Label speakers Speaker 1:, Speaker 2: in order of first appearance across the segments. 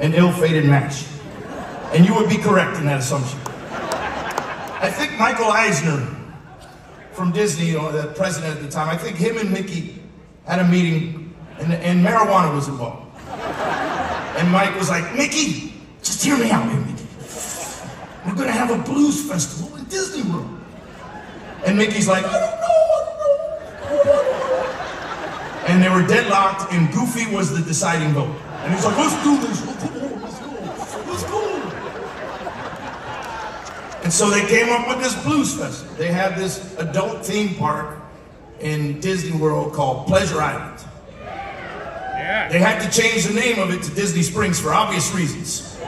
Speaker 1: an ill-fated match. And you would be correct in that assumption. I think Michael Eisner from Disney, the president at the time, I think him and Mickey had a meeting and marijuana was involved. And Mike was like, Mickey, just hear me out here, Mickey. We're gonna have a blues festival in Disney World. And Mickey's like, I don't know. And they were deadlocked and Goofy was the deciding vote. And he's like, let's do this, let's go. And so they came up with this blues festival. They had this adult theme park in Disney World called Pleasure Island. Yeah. They had to change the name of it to Disney Springs for obvious reasons.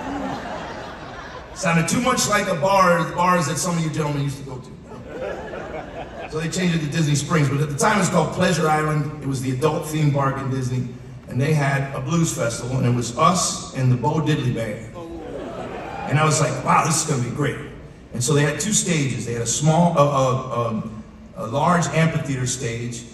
Speaker 1: Sounded too much like the bars that some of you gentlemen used to go to. So they changed it to Disney Springs, but at the time it was called Pleasure Island. It was the adult theme park in Disney, and they had a blues festival, and it was us and the Bo Diddley Band. And I was like, wow, this is gonna be great. And so they had two stages. They had a small, a large amphitheater stage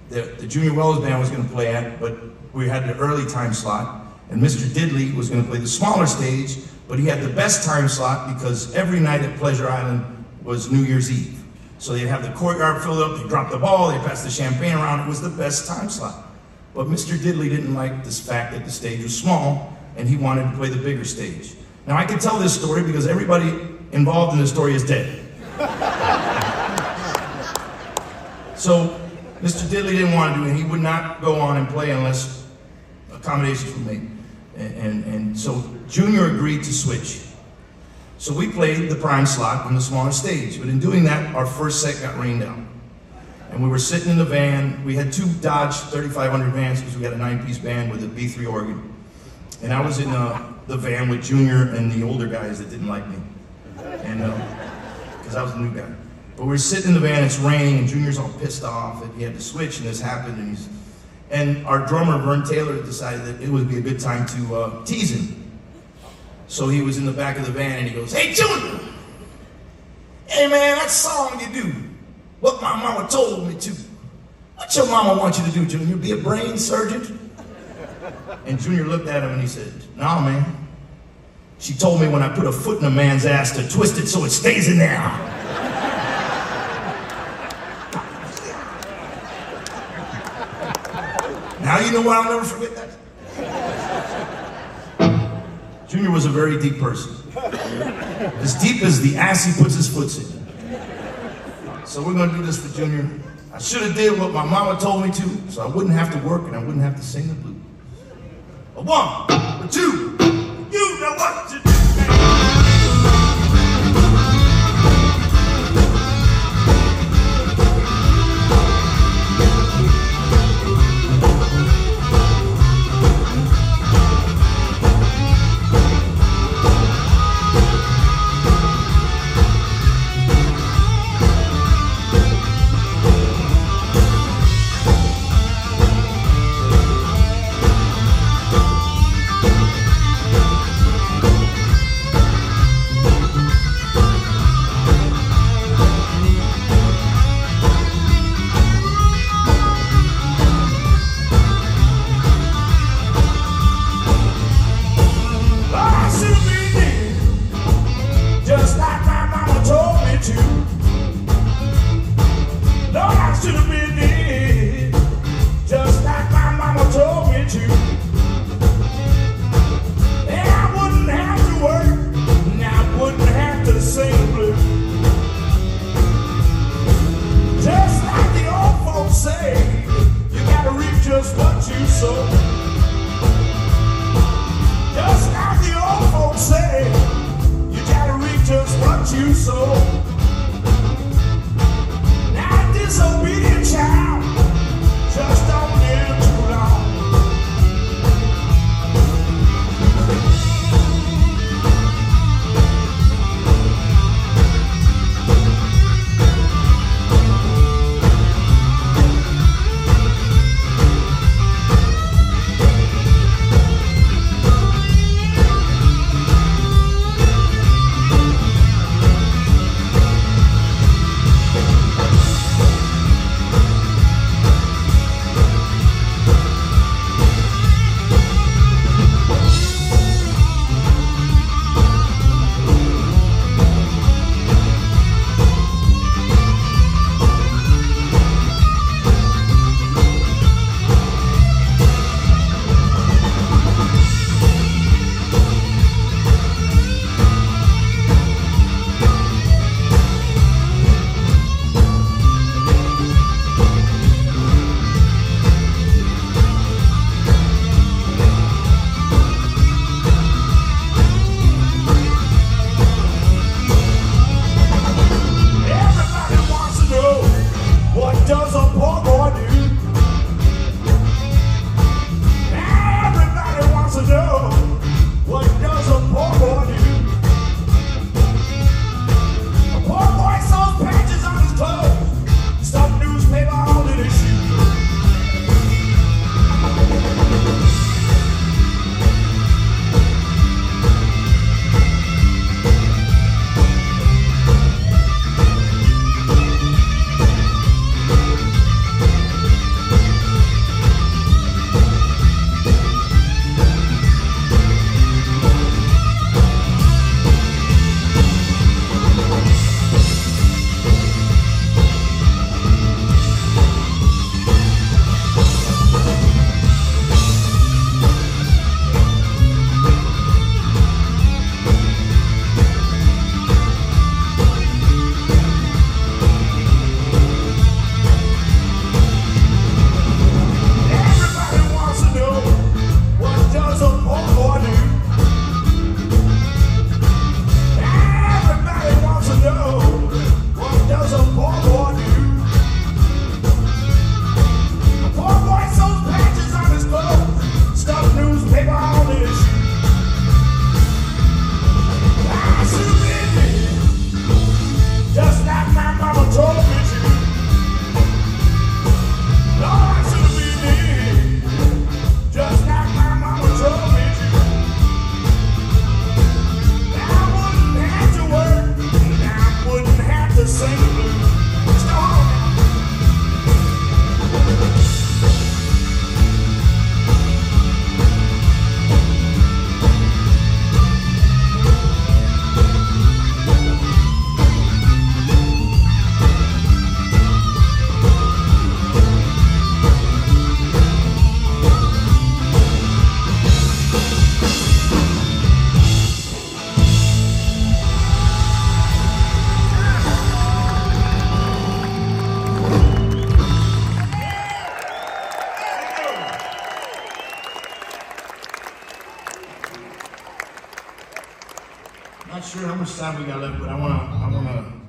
Speaker 1: that the Junior Wells Band was gonna play at, but we had the early time slot, and Mr. Diddley was gonna play the smaller stage, but he had the best time slot because every night at Pleasure Island was New Year's Eve. So they'd have the courtyard filled up, they'd drop the ball, they'd pass the champagne around. It was the best time slot. But Mr. Diddley didn't like this fact that the stage was small, and he wanted to play the bigger stage. Now I can tell this story because everybody involved in this story is dead. So Mr. Diddley didn't want to do it. He would not go on and play unless accommodations were made. And so Junior agreed to switch. So we played the prime slot on the smaller stage, but in doing that, our first set got rained out. And we were sitting in the van. We had two Dodge 3500 vans because we had a 9-piece band with a B3 organ. And I was in the van with Junior and the older guys that didn't like me. And because I was the new guy. But we were sitting in the van, it's raining, and Junior's all pissed off that he had to switch, and this happened. And our drummer, Vern Taylor, decided that it would be a good time to tease him. So he was in the back of the van and he goes, hey Junior, hey man, that song you do, what my mama told me to. What your mama want you to do, Junior? Be a brain surgeon? And Junior looked at him and he said, nah man, she told me when I put a foot in a man's ass to twist it so it stays in there. Now you know why I'll never forget that? Junior was a very deep person. As deep as the ass he puts his foot in. So we're gonna do this for Junior. I should have did what my mama told me to, so I wouldn't have to work and I wouldn't have to sing the blues. A 1, a 2, you know what to do. Not sure how much time we got left, but I wanna